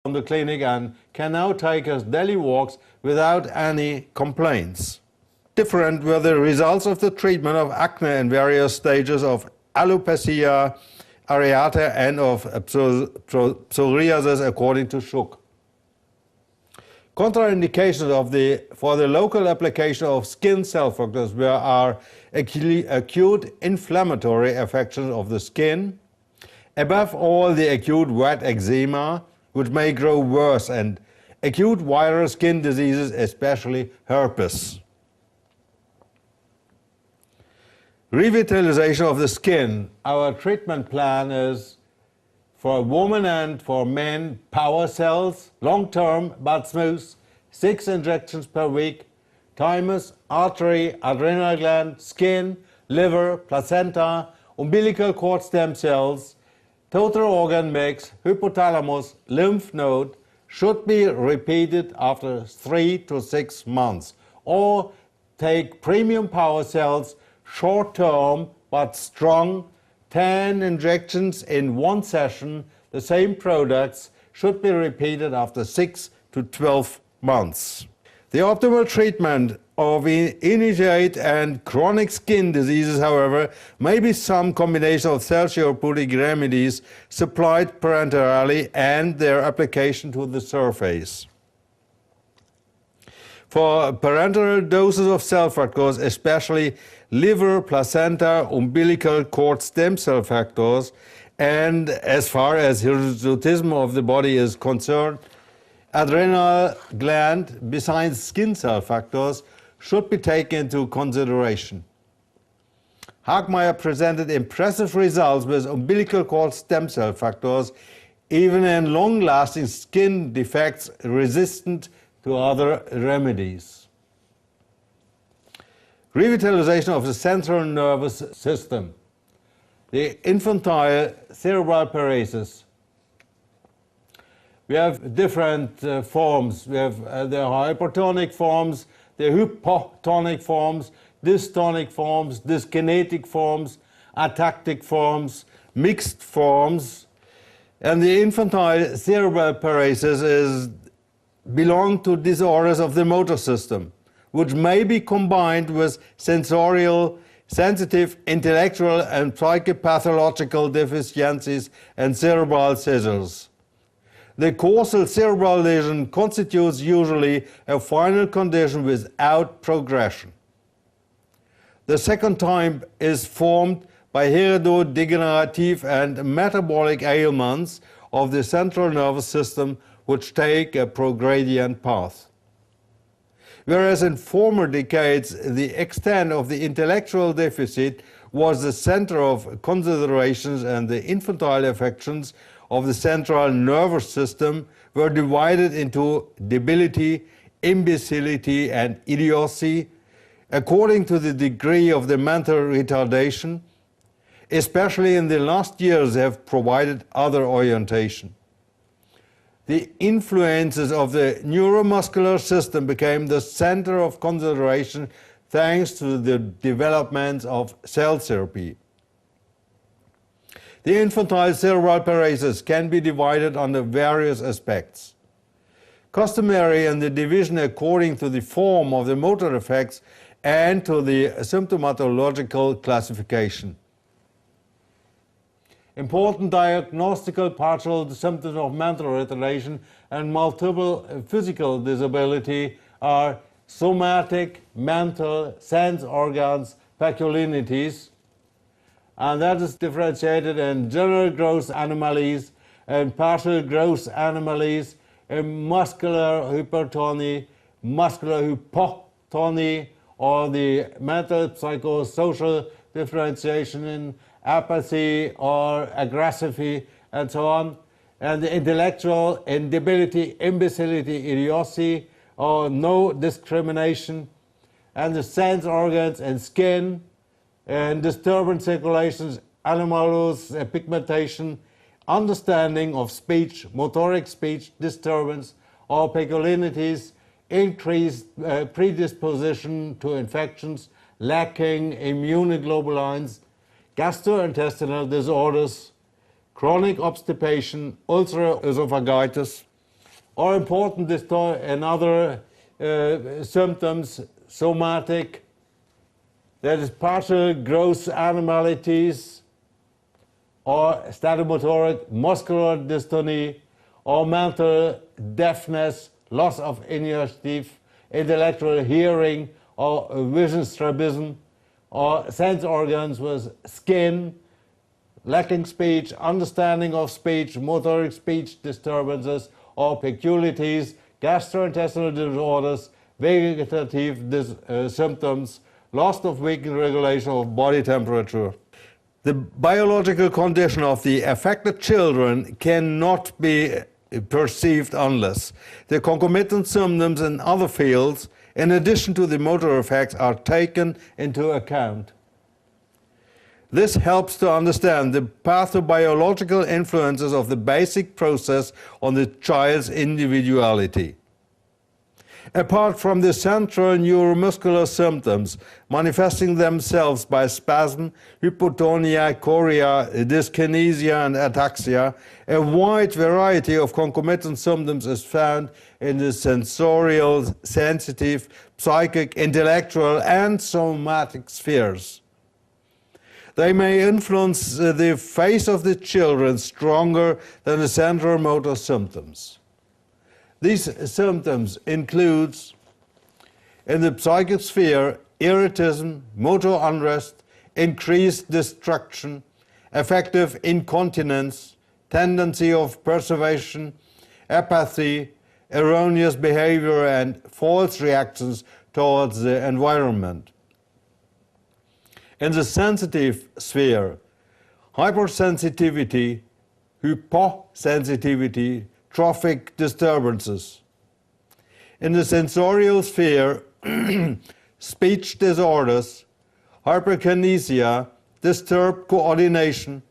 from the clinic and can now take his daily walks without any complaints. Different were the results of the treatment of acne in various stages of alopecia areata and of psoriasis according to Schuck. Contraindications for the local application of skin cell factors are acute inflammatory affections of the skin, above all the acute wet eczema, which may grow worse, and acute viral skin diseases, especially herpes. Revitalization of the skin. Our treatment plan is for women and for men, power cells, long-term but smooth, 6 injections per week, thymus, artery, adrenal gland, skin, liver, placenta, umbilical cord stem cells, total organ mix, hypothalamus, lymph node, should be repeated after 3 to 6 months. Or take premium power cells, short-term but strong, 10 injections in 1 session. The same products should be repeated after 6 to 12 months. The optimal treatment of initiate and chronic skin diseases, however, may be some combination of cell therapeutic remedies supplied parenterally and their application to the surface. For parenteral doses of cell factors, especially liver, placenta, umbilical cord stem cell factors, and as far as hirsutism of the body is concerned, adrenal gland, besides skin cell factors, should be taken into consideration. Hagmaier presented impressive results with umbilical cord stem cell factors, even in long-lasting skin defects resistant to other remedies. Revitalization of the central nervous system. The infantile cerebral paresis. We have different forms. We have the hypertonic forms, the hypotonic forms, dystonic forms, dyskinetic forms, atactic forms, mixed forms. And the infantile cerebral paresis belong to disorders of the motor system, which may be combined with sensorial, sensitive, intellectual and psychopathological deficiencies and cerebral seizures. The causal cerebral lesion constitutes usually a final condition without progression. The second type is formed by heredodegenerative and metabolic ailments of the central nervous system which take a progradient path. Whereas in former decades the extent of the intellectual deficit was the center of considerations and the infantile affections of the central nervous system were divided into debility, imbecility and idiocy according to the degree of the mental retardation, especially in the last years have provided other orientation. The influences of the neuromuscular system became the center of consideration thanks to the development of cell therapy. The infantile cerebral paresis can be divided under various aspects. Customary in the division according to the form of the motor effects and to the symptomatological classification. Important diagnostical partial symptoms of mental retardation and multiple physical disability are somatic, mental, sense organs, peculiarities, and that is differentiated in general growth anomalies and partial growth anomalies, and muscular hypertony, muscular hypotony, or the mental psychosocial differentiation in apathy or aggressivity and so on, and the intellectual in debility, imbecility, idiocy, or no discrimination, and the sense organs and skin, and disturbance circulations, anomalous pigmentation, understanding of speech, motoric speech disturbance, or peculiarities, increased predisposition to infections, lacking immunoglobulins, gastrointestinal disorders, chronic obstipation, ulcer esophagitis, or important another symptoms, somatic, that is partial gross abnormalities, or statomotoric muscular dystony, or mental deafness, loss of initiative, intellectual hearing, or vision strabism, or sense organs with skin, lacking speech, understanding of speech, motoric speech disturbances, or peculiarities, gastrointestinal disorders, vegetative symptoms, loss of waking regulation of body temperature. The biological condition of the affected children cannot be perceived unless the concomitant symptoms in other fields, in addition to the motor effects, are taken into account. This helps to understand the pathobiological influences of the basic process on the child's individuality. Apart from the central neuromuscular symptoms manifesting themselves by spasm, hypotonia, chorea, dyskinesia, and ataxia, a wide variety of concomitant symptoms is found in the sensorial, sensitive, psychic, intellectual, and somatic spheres. They may influence the face of the children stronger than the central motor symptoms. These symptoms include, in the psychic sphere, irritation, motor unrest, increased distraction, affective incontinence, tendency of perseveration, apathy, erroneous behavior, and false reactions towards the environment. In the sensitive sphere, hypersensitivity, hyposensitivity, trophic disturbances. In the sensorial sphere, speech disorders, hyperkinesia, disturbed coordination,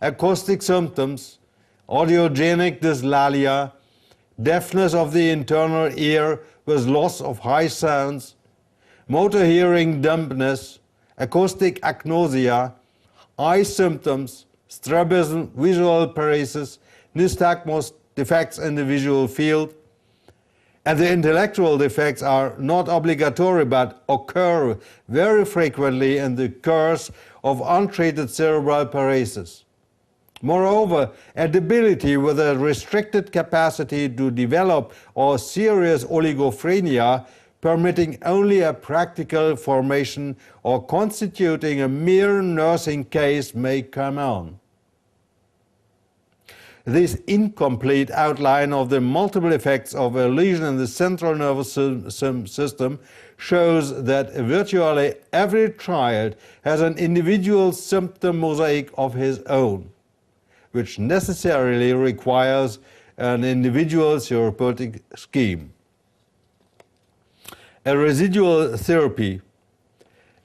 acoustic symptoms, audiogenic dyslalia, deafness of the internal ear with loss of high sounds, motor hearing dumbness, acoustic agnosia, eye symptoms, strabism, visual paresis, nystagmus, defects in the visual field. And the intellectual defects are not obligatory but occur very frequently in the course of untreated cerebral paresis. Moreover, a debility with a restricted capacity to develop or serious oligophrenia, permitting only a practical formation or constituting a mere nursing case, may come on. This incomplete outline of the multiple effects of a lesion in the central nervous system shows that virtually every child has an individual symptom mosaic of his own, which necessarily requires an individual therapeutic scheme. A residual therapy.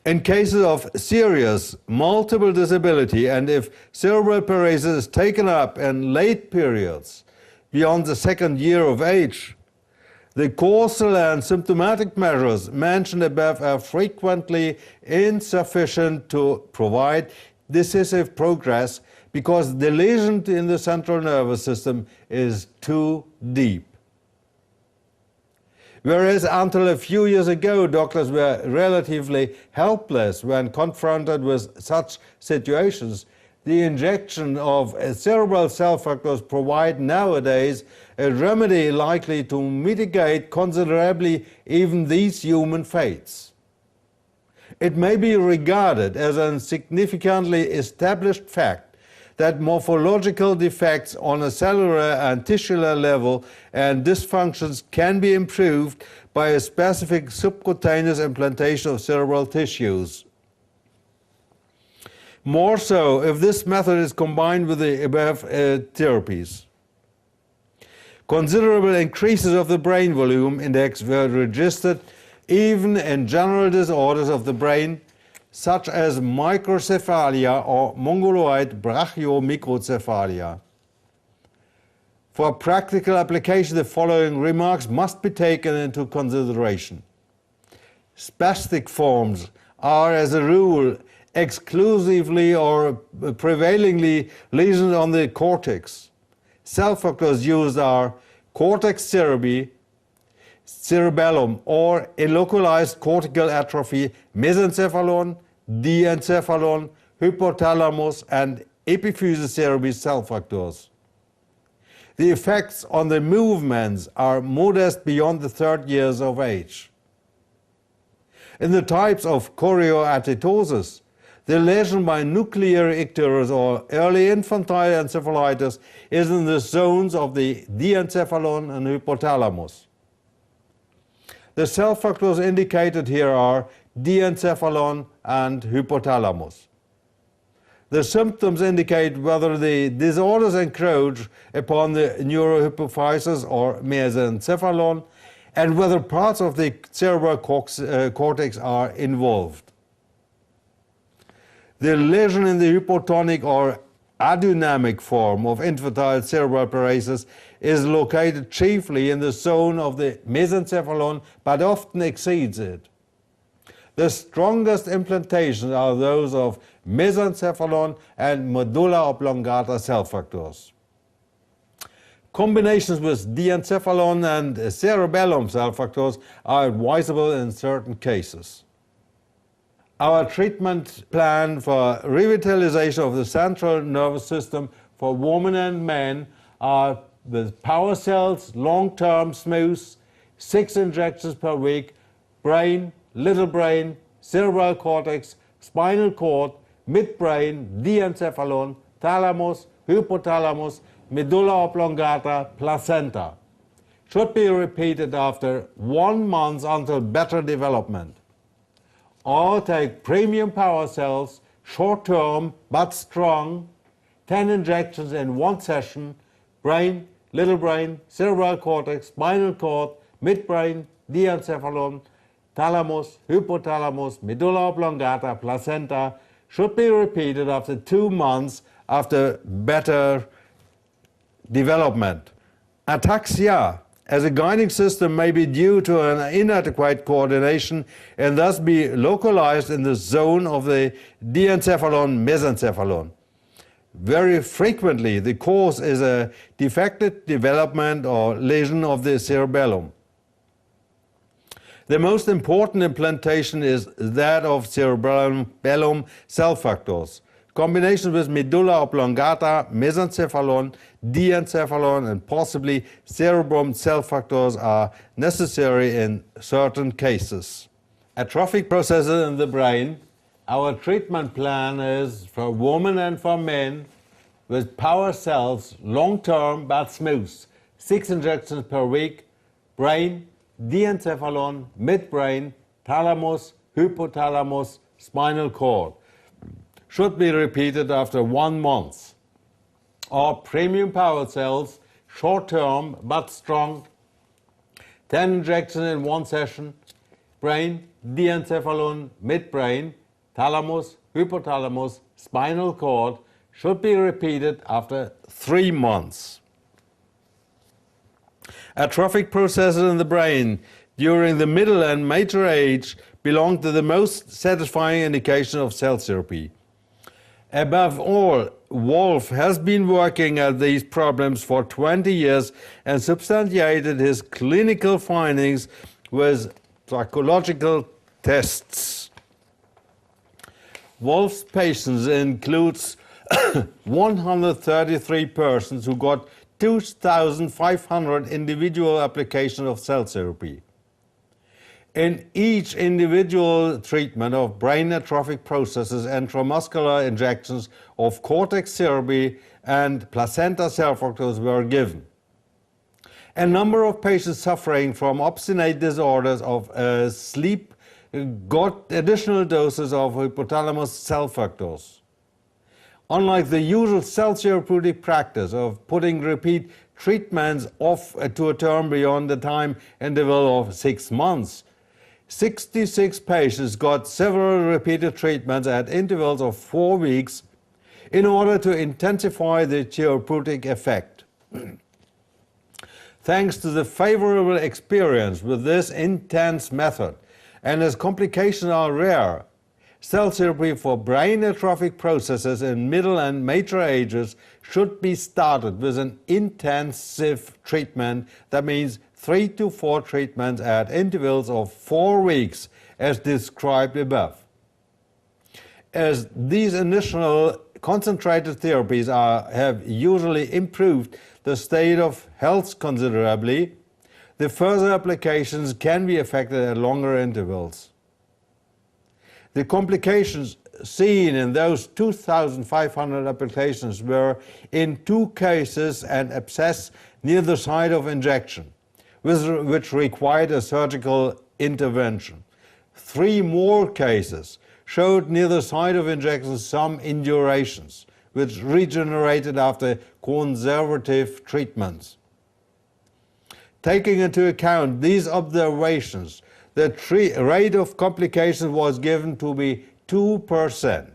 In cases of serious multiple disability, and if cerebral paresis is taken up in late periods beyond the second year of age, the causal and symptomatic measures mentioned above are frequently insufficient to provide decisive progress because the lesion in the central nervous system is too deep. Whereas until a few years ago, doctors were relatively helpless when confronted with such situations, the injection of cerebral cell factors provide nowadays a remedy likely to mitigate considerably even these human fates. It may be regarded as a significantly established fact that morphological defects on a cellular and tisular level and dysfunctions can be improved by a specific subcutaneous implantation of cerebral tissues. More so if this method is combined with the above therapies. Considerable increases of the brain volume index were registered even in general disorders of the brain, such as microcephalia or mongoloid brachiomicrocephalia. For practical application, the following remarks must be taken into consideration. Spastic forms are, as a rule, exclusively or prevailingly lesions on the cortex. Cell factors used are cortex cerebellum, or in localized cortical atrophy, mesencephalon, diencephalon, hypothalamus, and epiphysis cerebri cell factors. The effects on the movements are modest beyond the 30 years of age. In the types of chorioatetosis, the lesion by nuclear icterus or early infantile encephalitis is in the zones of the diencephalon and hypothalamus. The cell factors indicated here are diencephalon and hypothalamus. The symptoms indicate whether the disorders encroach upon the neurohypophysis or mesencephalon and whether parts of the cerebral cortex are involved. The lesion in the hypotonic or adynamic form of infantile cerebral paresis is located chiefly in the zone of the mesencephalon, but often exceeds it. The strongest implantations are those of mesencephalon and medulla oblongata cell factors. Combinations with diencephalon and cerebellum cell factors are advisable in certain cases. Our treatment plan for revitalization of the central nervous system for women and men are with power cells, long-term smooth, 6 injections per week, brain, little brain, cerebral cortex, spinal cord, midbrain, diencephalon, thalamus, hypothalamus, medulla oblongata, placenta. Should be repeated after 1 month until better development. Or take premium power cells, short-term but strong, 10 injections in 1 session, brain, little brain, cerebral cortex, spinal cord, midbrain, diencephalon, thalamus, hypothalamus, medulla oblongata, placenta, should be repeated after 2 months after better development. Ataxia as a guiding system may be due to an inadequate coordination and thus be localized in the zone of the diencephalon mesencephalon. Very frequently, the cause is a defective development or lesion of the cerebellum. The most important implantation is that of cerebellum cell factors. Combination with medulla oblongata, mesencephalon, diencephalon, and possibly cerebrum cell factors are necessary in certain cases. Atrophic processes in the brain. Our treatment plan is for women and for men with power cells, long-term but smooth, 6 injections per week, brain, diencephalon, midbrain, thalamus, hypothalamus, spinal cord. Should be repeated after 1 month. Or premium power cells, short-term but strong, 10 injections in 1 session, brain, diencephalon, midbrain, thalamus, hypothalamus, spinal cord, should be repeated after 3 months. Atrophic processes in the brain during the middle and major age belong to the most satisfying indication of cell therapy. Above all, Wolf has been working at these problems for 20 years and substantiated his clinical findings with psychological tests. Wolf's patients includes 133 persons who got 2,500 individual applications of cell therapy. In each individual treatment of brain atrophic processes, intramuscular injections of cortex cerebri and placenta cell factors were given. A number of patients suffering from obstinate disorders of sleep got additional doses of hypothalamus cell factors. Unlike the usual cell therapeutic practice of putting repeat treatments off to a term beyond the time interval of 6 months, 66 patients got several repeated treatments at intervals of 4 weeks in order to intensify the therapeutic effect. Thanks to the favorable experience with this intense method, and as complications are rare, Cell therapy for brain atrophic processes in middle and mature ages should be started with an intensive treatment. That means 3 to 4 treatments at intervals of 4 weeks, as described above. As these initial concentrated therapies have usually improved the state of health considerably, the further applications can be effected at longer intervals. The complications seen in those 2,500 applications were in 2 cases an abscess near the site of injection, which required a surgical intervention. 3 more cases showed near the site of injection some indurations, which regenerated after conservative treatments. Taking into account these observations, the rate of complications was given to be 2%.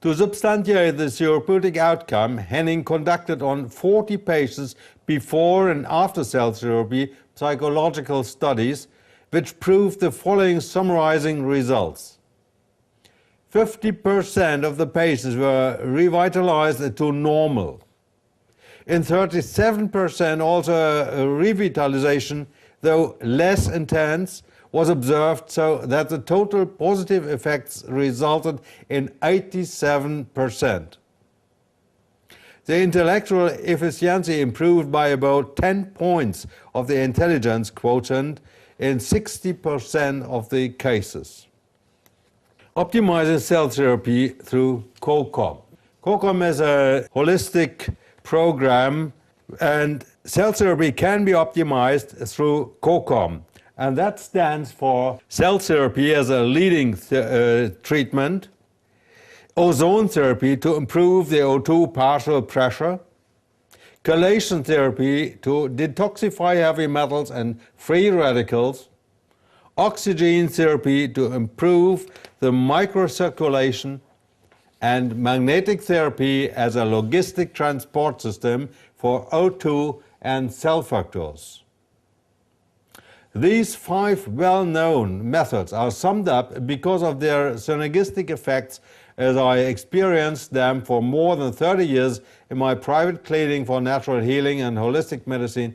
To substantiate the therapeutic outcome, Henning conducted on 40 patients before and after cell therapy psychological studies, which proved the following summarizing results. 50% of the patients were revitalized to normal. In 37% also a revitalization, though less intense, was observed, so that the total positive effects resulted in 87%. The intellectual efficiency improved by about 10 points of the intelligence quotient in 60% of the cases. Optimizing cell therapy through COCOM. COCOM is a holistic program, and cell therapy can be optimized through COCOM, and that stands for cell therapy as a leading treatment, ozone therapy to improve the O2 partial pressure, chelation therapy to detoxify heavy metals and free radicals, oxygen therapy to improve the microcirculation, and magnetic therapy as a logistic transport system for O2 and cell factors. These 5 well-known methods are summed up because of their synergistic effects, as I experienced them for more than 30 years in my private clinic for natural healing and holistic medicine